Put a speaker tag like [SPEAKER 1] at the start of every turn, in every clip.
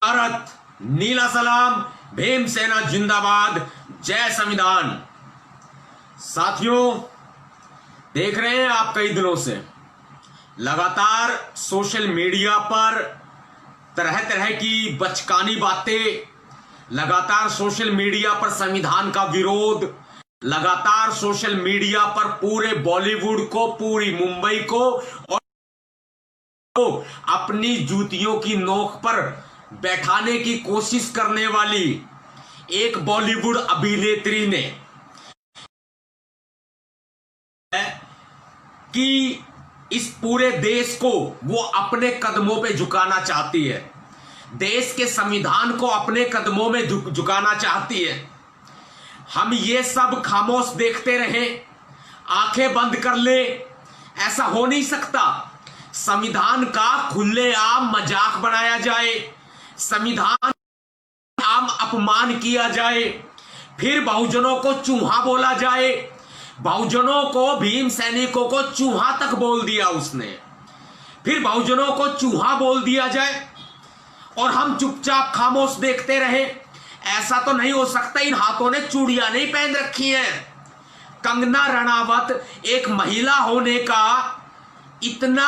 [SPEAKER 1] भारत, नीला सलाम, भीमसेना जिंदाबाद, जय संविधान। साथियों, देख रहे हैं आप कई दिनों से लगातार सोशल मीडिया पर तरह तरह की बचकानी बातें, लगातार सोशल मीडिया पर संविधान का विरोध, लगातार सोशल मीडिया पर पूरे बॉलीवुड को, पूरी मुंबई को और अपनी जूतियों की नोक पर बैठाने की कोशिश करने वाली एक बॉलीवुड अभिनेत्री ने कि इस पूरे देश को वो अपने कदमों पे झुकाना चाहती है, देश के संविधान को अपने कदमों में झुकाना चाहती है। हम ये सब खामोश देखते रहे, आंखें बंद कर ले, ऐसा हो नहीं सकता। संविधान का खुलेआम मजाक बनाया जाए, संविधान आम अपमान किया जाए, फिर बहुजनों को चूहा बोला जाए, बहुजनों को, भीम सैनिकों को चूहा तक बोल दिया उसने, फिर बहुजनों को चूहा बोल दिया जाए और हम चुपचाप खामोश देखते रहे। ऐसा तो नहीं हो सकता। इन हाथों ने चूड़ियां नहीं पहन रखी हैं। कंगना रणावत एक महिला होने का इतना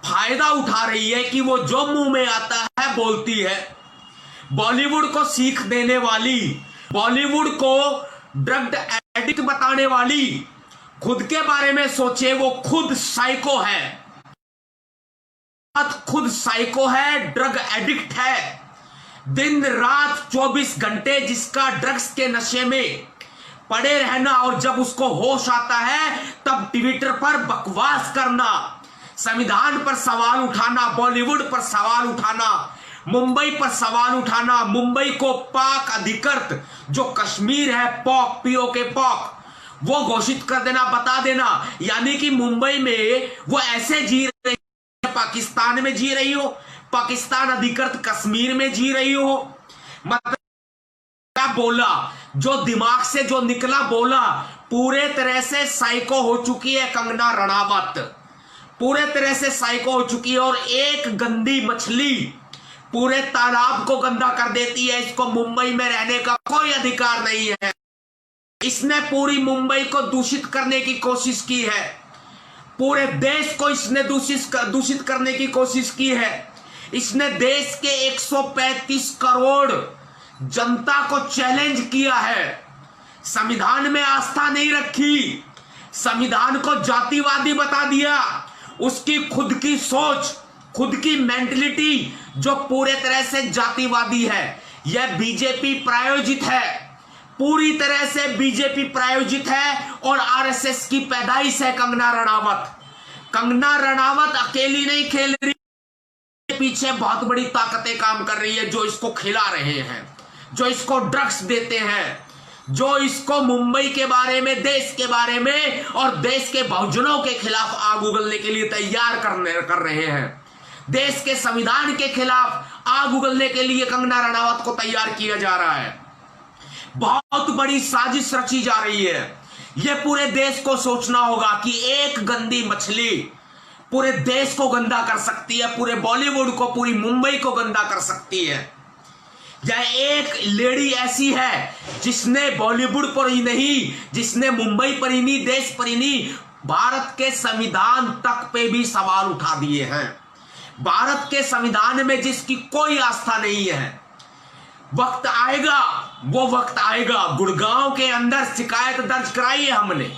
[SPEAKER 1] फायदा उठा रही है कि वो जो मुंह में आता है बोलती है। बॉलीवुड को सीख देने वाली, बॉलीवुड को ड्रग एडिक्ट बताने वाली, खुद के बारे में सोचे, वो खुद साइको है, खुद साइको है, ड्रग एडिक्ट है। दिन रात 24 घंटे जिसका ड्रग्स के नशे में पड़े रहना और जब उसको होश आता है तब ट्विटर पर बकवास करना, संविधान पर सवाल उठाना, बॉलीवुड पर सवाल उठाना, मुंबई पर सवाल उठाना, मुंबई को पाक अधिकृत जो कश्मीर है, पॉक, पीओके पॉक, वो घोषित कर देना, बता देना। यानी कि मुंबई में वो ऐसे जी रही है, पाकिस्तान में जी रही हो, पाकिस्तान अधिकृत कश्मीर में जी रही हो। मतलब क्या बोला, जो दिमाग से जो निकला बोला। पूरे तरह से साइको हो चुकी है कंगना रणावत, पूरे तरह से साइको हो चुकी है। और एक गंदी मछली पूरे तालाब को गंदा कर देती है। इसको मुंबई में रहने का कोई अधिकार नहीं है। इसने पूरी मुंबई को दूषित करने की कोशिश की है, पूरे देश को इसने दूषित करने की कोशिश की है। इसने देश के 135 करोड़ जनता को चैलेंज किया है, संविधान में आस्था नहीं रखी, संविधान को जातिवादी बता दिया। उसकी खुद की सोच, खुद की मेंटलिटी जो पूरे तरह से जातिवादी है, यह बीजेपी प्रायोजित है, पूरी तरह से बीजेपी प्रायोजित है और आरएसएस की पैदाइश है कंगना रणावत। कंगना रणावत अकेली नहीं खेल रही, पीछे बहुत बड़ी ताकतें काम कर रही है जो इसको खिला रहे हैं, जो इसको ड्रग्स देते हैं, जो इसको मुंबई के बारे में, देश के बारे में और देश के बहुजनों के खिलाफ आग उगलने के लिए तैयार कर रहे हैं। देश के संविधान के खिलाफ आग उगलने के लिए कंगना रणावत को तैयार किया जा रहा है। बहुत बड़ी साजिश रची जा रही है। यह पूरे देश को सोचना होगा कि एक गंदी मछली पूरे देश को गंदा कर सकती है, पूरे बॉलीवुड को, पूरी मुंबई को गंदा कर सकती है। यह एक लेडी ऐसी है जिसने बॉलीवुड पर ही नहीं, जिसने मुंबई पर ही नहीं, देश पर ही नहीं, भारत के संविधान तक पे भी सवाल उठा दिए हैं। भारत के संविधान में जिसकी कोई आस्था नहीं है। वक्त आएगा, वो वक्त आएगा। गुड़गांव के अंदर शिकायत दर्ज कराई है हमने,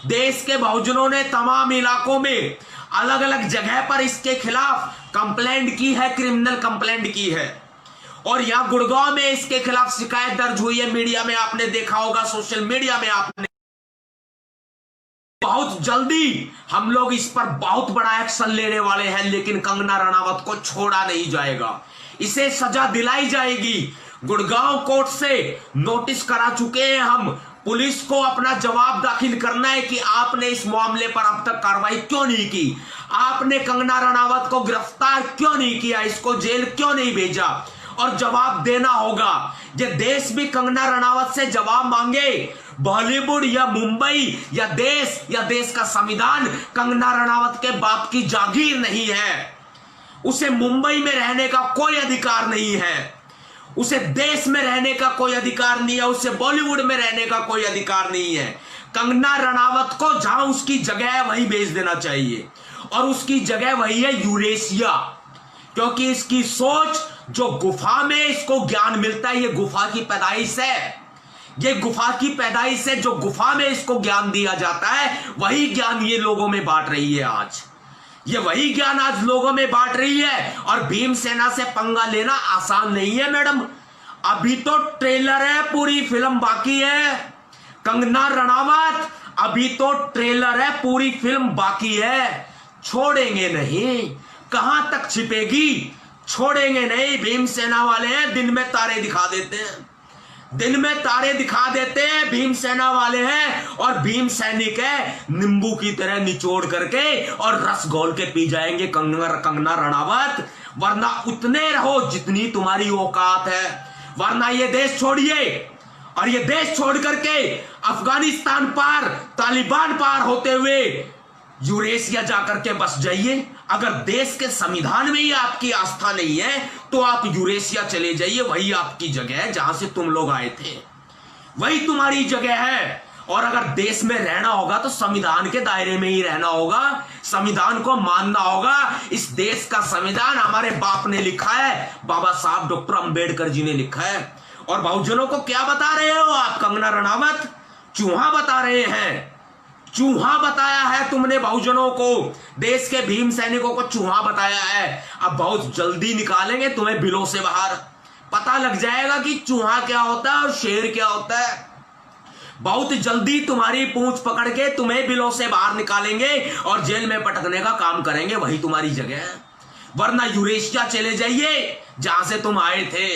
[SPEAKER 1] देश के बहुजनों ने तमाम इलाकों में अलग अलग जगह पर इसके खिलाफ कंप्लेंट की है, क्रिमिनल कंप्लेंट की है। और यहां गुड़गांव में इसके खिलाफ शिकायत दर्ज हुई है। मीडिया में आपने देखा होगा, सोशल मीडिया में आपने, बहुत जल्दी हम लोग इस पर बहुत बड़ा एक्शन लेने वाले हैं। लेकिन कंगना रणावत को छोड़ा नहीं जाएगा, इसे सजा दिलाई जाएगी। गुड़गांव कोर्ट से नोटिस करा चुके हैं हम। पुलिस को अपना जवाब दाखिल करना है कि आपने इस मामले पर अब तक कार्रवाई क्यों नहीं की, आपने कंगना रणावत को गिरफ्तार क्यों नहीं किया, इसको जेल क्यों नहीं भेजा, और जवाब देना होगा। ये देश भी कंगना रणावत से जवाब मांगे। बॉलीवुड या मुंबई या देश का संविधान कंगना रणावत के बाप की जागीर नहीं है। उसे मुंबई में रहने का कोई अधिकार नहीं है। उसे देश में रहने का कोई अधिकार नहीं है, उसे बॉलीवुड में रहने का कोई अधिकार नहीं है। कंगना रनावत को जहां उसकी जगह है वहीं भेज देना चाहिए, और उसकी जगह वही है यूरेशिया, क्योंकि इसकी सोच जो गुफा में इसको ज्ञान मिलता है, ये गुफा की पैदाइश है, ये गुफा की पैदाइश है। जो गुफा में इसको ज्ञान दिया जाता है वही ज्ञान ये लोगों में बांट रही है आज, ये वही ज्ञान आज लोगों में बांट रही है। और भीमसेना से पंगा लेना आसान नहीं है मैडम, अभी तो ट्रेलर है, पूरी फिल्म बाकी है। कंगना रनावत, अभी तो ट्रेलर है, पूरी फिल्म बाकी है। छोड़ेंगे नहीं, कहां तक छिपेगी, छोड़ेंगे नहीं। भीमसेना वाले हैं, दिन में तारे दिखा देते हैं, दिन में तारे दिखा देते हैं, भीमसेना वाले हैं। और भीम सैनिक है, नींबू की तरह निचोड़ करके और रस घोल के पी जाएंगे कंगना रनावत। वरना उतने रहो जितनी तुम्हारी औकात है, वरना ये देश छोड़िए, और ये देश छोड़ करके अफगानिस्तान पार, तालिबान पार होते हुए यूरेशिया जाकर के बस जाइए। अगर देश के संविधान में ही आपकी आस्था नहीं है तो आप यूरेशिया चले जाइए, वही आपकी जगह है, जहां से तुम लोग आए थे, वही तुम्हारी जगह है। और अगर देश में रहना होगा तो संविधान के दायरे में ही रहना होगा, संविधान को मानना होगा। इस देश का संविधान हमारे बाप ने लिखा है, बाबा साहब डॉक्टर अंबेडकर जी ने लिखा है। और बहुजनों को क्या बता रहे हो आप कंगना रनावत? चूहा बता रहे हैं, चूहा बताया है तुमने बहुजनों को, देश के भीम सैनिकों को चूहा बताया है। अब बहुत जल्दी निकालेंगे तुम्हें बिलों से बाहर, पता लग जाएगा कि चूहा क्या होता है और शेर क्या होता है। बहुत जल्दी तुम्हारी पूंछ पकड़ के तुम्हें बिलों से बाहर निकालेंगे और जेल में पटकने का काम करेंगे, वही तुम्हारी जगह है। वरना यूरेशिया चले जाइए जहां से तुम आए थे।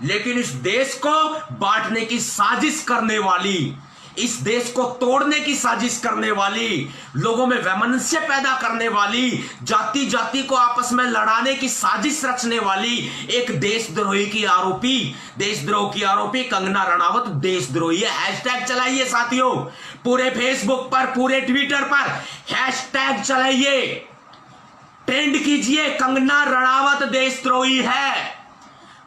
[SPEAKER 1] लेकिन इस देश को बांटने की साजिश करने वाली, इस देश को तोड़ने की साजिश करने वाली, लोगों में वैमनस्य पैदा करने वाली, जाति जाति को आपस में लड़ाने की साजिश रचने वाली एक देशद्रोही की आरोपी, देशद्रोह की आरोपी कंगना रनावत देशद्रोही है। हैशटैग चलाइए साथियों, पूरे फेसबुक पर, पूरे ट्विटर पर हैशटैग चलाइए, ट्रेंड कीजिए, कंगना रनावत देशद्रोही है,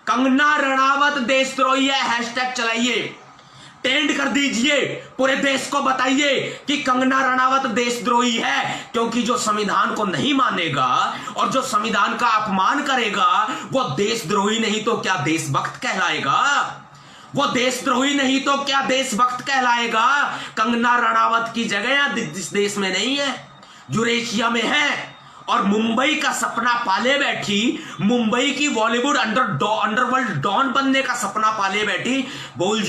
[SPEAKER 1] कंगना रनावत देशद्रोही है। हैशटैग चलाइए, ट्रेंड कर दीजिए, पूरे देश को बताइए कि कंगना रनावत देशद्रोही है। क्योंकि जो संविधान को नहीं मानेगा और जो संविधान का अपमान करेगा वो देशद्रोही नहीं तो क्या देशभक्त कहलाएगा, वो देशद्रोही नहीं तो क्या देशभक्त कहलाएगा। कंगना रनावत की जगह इस देश में नहीं है, यूरेशिया में है। और मुंबई का सपना पाले बैठी, मुंबई की बॉलीवुड अंडरवर्ल्ड डॉन बनने का सपना पाले बैठी, भूल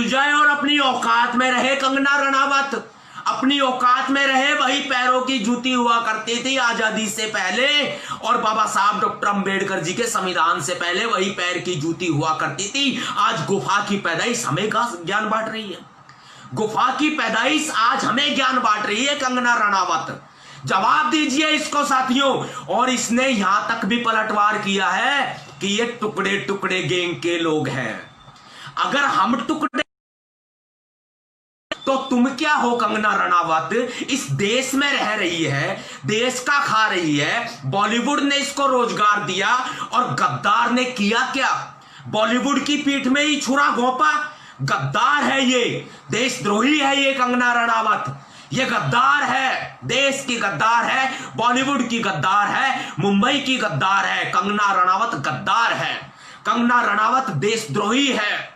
[SPEAKER 1] जाए और अपनी औकात में रहे। कंगना रनावत अपनी औकात में रहे, वही पैरों की जूती हुआ करती थी आजादी से पहले, और बाबा साहब डॉक्टर अंबेडकर जी के संविधान से पहले वही पैर की जूती हुआ करती थी। आज गुफा की पैदाइश हमें ज्ञान बांट रही है, गुफा की पैदाइश आज हमें ज्ञान बांट रही है कंगना रनावत। जवाब दीजिए इसको साथियों। और इसने यहां तक भी पलटवार किया है कि ये टुकड़े टुकड़े गैंग के लोग हैं। अगर हम टुकड़े तो तुम क्या हो कंगना रनावत? इस देश में रह रही है, देश का खा रही है, बॉलीवुड ने इसको रोजगार दिया, और गद्दार ने किया क्या? बॉलीवुड की पीठ में ही छुरा घोंपा। गद्दार है ये, देशद्रोही है ये कंगना रनावत, ये गद्दार है, देश की गद्दार है, बॉलीवुड की गद्दार है, मुंबई की गद्दार है। कंगना रनावत गद्दार है, कंगना रनावत देशद्रोही है।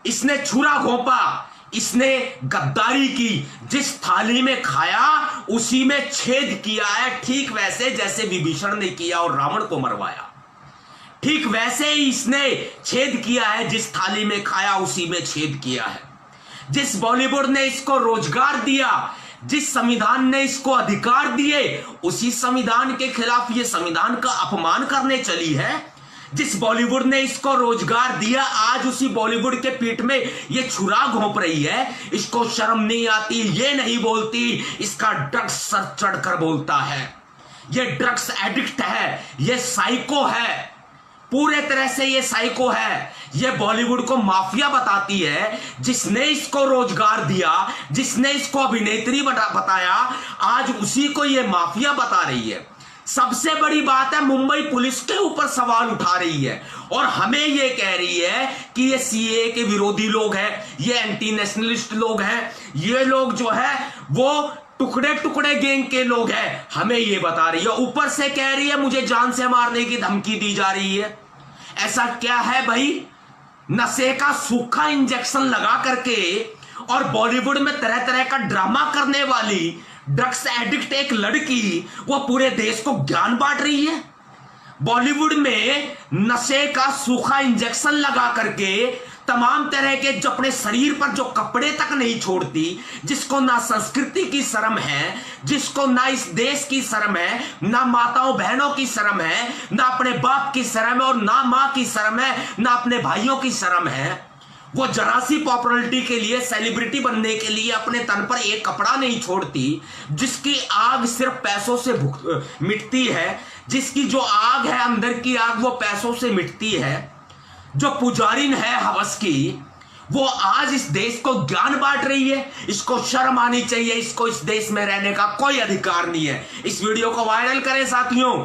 [SPEAKER 1] इसने छुरा घोंपा, इसने गद्दारी की, जिस थाली में खाया उसी में छेद किया है। ठीक वैसे जैसे विभीषण ने किया और रावण को मरवाया, ठीक वैसे ही इसने छेद किया है। जिस थाली में खाया उसी में छेद किया है। जिस बॉलीवुड ने इसको रोजगार दिया, जिस संविधान ने इसको अधिकार दिए, उसी संविधान के खिलाफ ये संविधान का अपमान करने चली है। जिस बॉलीवुड ने इसको रोजगार दिया, आज उसी बॉलीवुड के पीठ में ये छुरा घोंप रही है। इसको शर्म नहीं आती, ये नहीं बोलती, इसका ड्रग्स सर चढ़कर बोलता है। ये ड्रग्स एडिक्ट है, ये साइको है, पूरे तरह से ये साइको है। ये बॉलीवुड को माफिया बताती है। जिसने इसको रोजगार दिया, जिसने इसको अभिनेत्री बताया, आज उसी को ये माफिया बता रही है। सबसे बड़ी बात है, मुंबई पुलिस के ऊपर सवाल उठा रही है और हमें ये कह रही है कि ये सीए के विरोधी लोग हैं, ये एंटी नेशनलिस्ट लोग हैं, ये लोग जो है वो टुकड़े टुकड़े गैंग के लोग हैं। हमें ये बता रही है, ऊपर से कह रही है मुझे जान से मारने की धमकी दी जा रही है। ऐसा क्या है भाई? नशे का सूखा इंजेक्शन लगा करके और बॉलीवुड में तरह तरह का ड्रामा करने वाली ड्रग्स एडिक्ट एक लड़की वो पूरे देश को ज्ञान बांट रही है। बॉलीवुड में नशे का सूखा इंजेक्शन लगा करके तमाम तरह के जो अपने शरीर पर जो कपड़े तक नहीं छोड़ती, जिसको ना संस्कृति की शर्म है, जिसको ना इस देश की शर्म है, ना माताओं बहनों की शर्म है, ना अपने बाप की शर्म है और ना मां की शर्म है, ना अपने भाइयों की शर्म है, वो जरा सी पॉपुलैरिटी के लिए, सेलिब्रिटी बनने के लिए अपने तन पर एक कपड़ा नहीं छोड़ती, जिसकी आग सिर्फ पैसों से मिटती है, जिसकी जो आग है अंदर की आग वो पैसों से मिटती है, जो पुजारिन है हवस की, वो आज इस देश को ज्ञान बांट रही है। इसको शर्म आनी चाहिए, इसको इस देश में रहने का कोई अधिकार नहीं है। इस वीडियो को वायरल करें साथियों।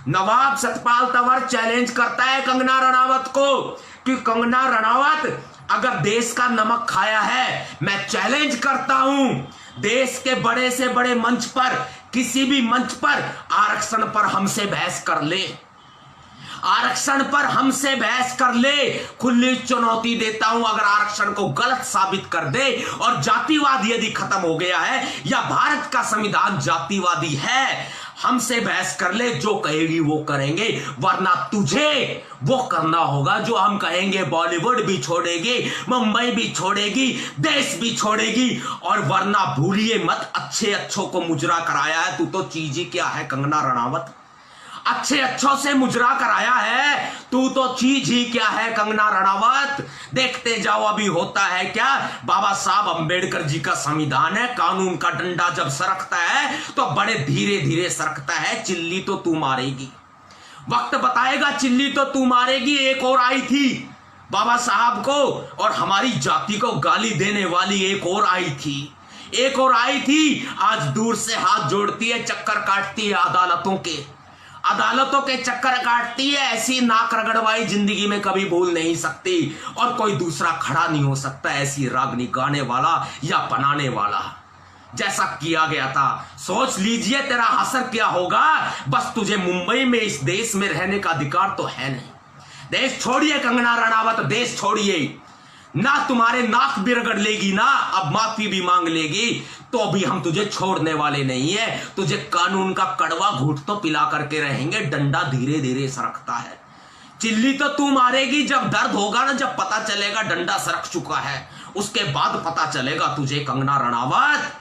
[SPEAKER 1] नवाब सतपाल तंवर चैलेंज करता है कंगना रनावत को कि कंगना रनावत अगर देश का नमक खाया है, मैं चैलेंज करता हूं देश के बड़े से बड़े मंच पर, किसी भी मंच पर आरक्षण पर हमसे बहस कर ले, आरक्षण पर हमसे बहस कर ले। खुली चुनौती देता हूं, अगर आरक्षण को गलत साबित कर दे और जातिवाद यदि खत्म हो गया है या भारत का संविधान जातिवादी है, हमसे बहस कर ले, जो कहेगी वो करेंगे, वरना तुझे वो करना होगा जो हम कहेंगे। बॉलीवुड भी छोड़ेगी, मुंबई भी छोड़ेगी, देश भी छोड़ेगी, और वरना भूलिए मत, अच्छे अच्छों को मुजरा कराया है। तू तो चीज ही क्या है कंगना रनावत, अच्छे अच्छों से मुजरा कराया है, तू तो चीज ही क्या है कंगना रनावत। देखते जाओ अभी होता है क्या। बाबा साहब अंबेडकर जी का संविधान है, कानून का डंडा जब सरकता है तो बड़े धीरे धीरे सरकता है। चिल्ली तो तू मारेगी, वक्त बताएगा, चिल्ली तो तू मारेगी। एक और आई थी बाबा साहब को और हमारी जाति को गाली देने वाली, एक और आई थी, एक और आई थी। आज दूर से हाथ जोड़ती है, चक्कर काटती है अदालतों के चक्कर काटती है। ऐसी नाक रगड़वाई जिंदगी में कभी भूल नहीं सकती और कोई दूसरा खड़ा नहीं हो सकता ऐसी रागनी गाने वाला या बनाने वाला। जैसा किया गया था, सोच लीजिए तेरा असर क्या होगा। बस तुझे मुंबई में इस देश में रहने का अधिकार तो है नहीं। देश छोड़िए कंगना रनावत, देश छोड़िए ना, तुम्हारे नाक भी रगड़ लेगी ना, अब माफी भी मांग लेगी तो भी हम तुझे छोड़ने वाले नहीं है। तुझे कानून का कड़वा घूंट तो पिला करके रहेंगे, डंडा धीरे धीरे सरकता है। चिल्ली तो तू मारेगी जब दर्द होगा ना, जब पता चलेगा डंडा सरक चुका है, उसके बाद पता चलेगा तुझे कंगना रनावत।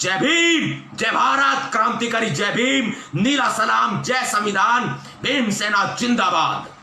[SPEAKER 1] जय भीम, जय भारत, क्रांतिकारी जय भीम, नीला सलाम, जय संविधान, भीम सेना जिंदाबाद।